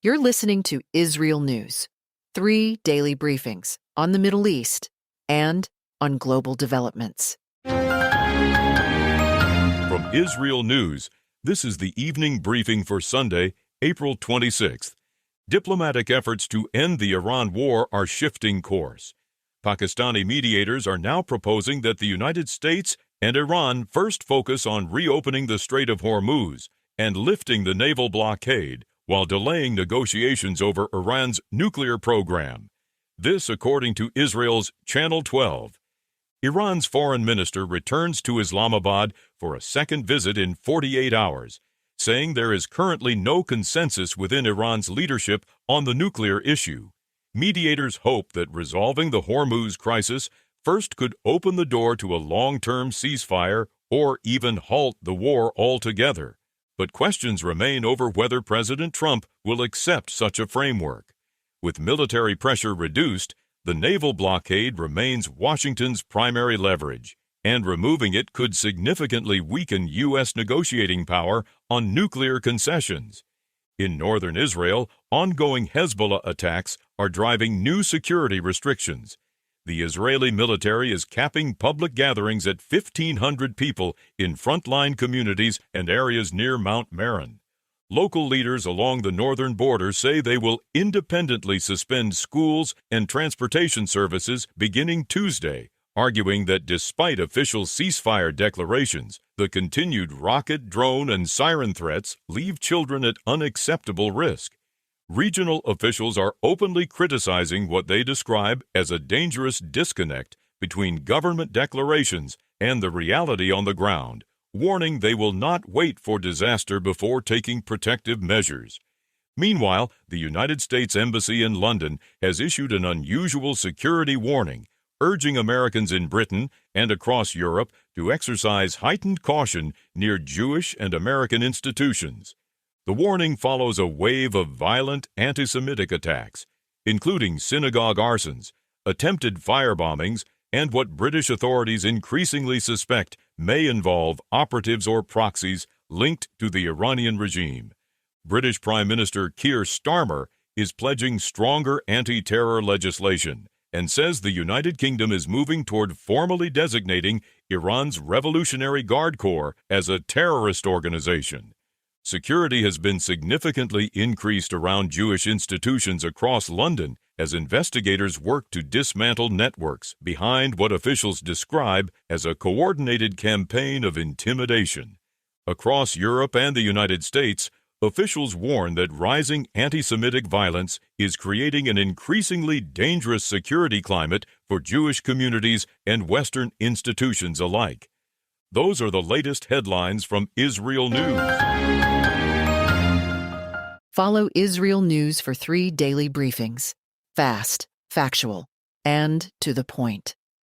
You're listening to IsReal News, 3 daily briefings on the Middle East and on global developments. From IsReal News, this is the evening briefing for Sunday, April 26th. Diplomatic efforts to end the Iran war are shifting course. Pakistani mediators are now proposing that the United States and Iran first focus on reopening the Strait of Hormuz and lifting the naval blockade while delaying negotiations over Iran's nuclear program. This, according to Israel's Channel 12. Iran's foreign minister returns to Islamabad for a second visit in 48 hours, saying there is currently no consensus within Iran's leadership on the nuclear issue. Mediators hope that resolving the Hormuz crisis first could open the door to a long-term ceasefire or even halt the war altogether. But questions remain over whether President Trump will accept such a framework. With military pressure reduced, the naval blockade remains Washington's primary leverage, and removing it could significantly weaken U.S. negotiating power on nuclear concessions. In northern Israel, ongoing Hezbollah attacks are driving new security restrictions. The Israeli military is capping public gatherings at 1,500 people in frontline communities and areas near Mount Meron. Local leaders along the northern border say they will independently suspend schools and transportation services beginning Tuesday, arguing that despite official ceasefire declarations, the continued rocket, drone, and siren threats leave children at unacceptable risk. Regional officials are openly criticizing what they describe as a dangerous disconnect between government declarations and the reality on the ground, warning they will not wait for disaster before taking protective measures. Meanwhile, the United States Embassy in London has issued an unusual security warning, urging Americans in Britain and across Europe to exercise heightened caution near Jewish and American institutions. The warning follows a wave of violent antisemitic attacks, including synagogue arsons, attempted firebombings, and what British authorities increasingly suspect may involve operatives or proxies linked to the Iranian regime. British Prime Minister Keir Starmer is pledging stronger anti-terror legislation and says the United Kingdom is moving toward formally designating Iran's Revolutionary Guard Corps as a terrorist organization. Security has been significantly increased around Jewish institutions across London as investigators work to dismantle networks behind what officials describe as a coordinated campaign of intimidation. Across Europe and the United States, officials warn that rising anti-Semitic violence is creating an increasingly dangerous security climate for Jewish communities and Western institutions alike. Those are the latest headlines from IsReal News. Follow IsReal News for 3 daily briefings. Fast, factual, and to the point.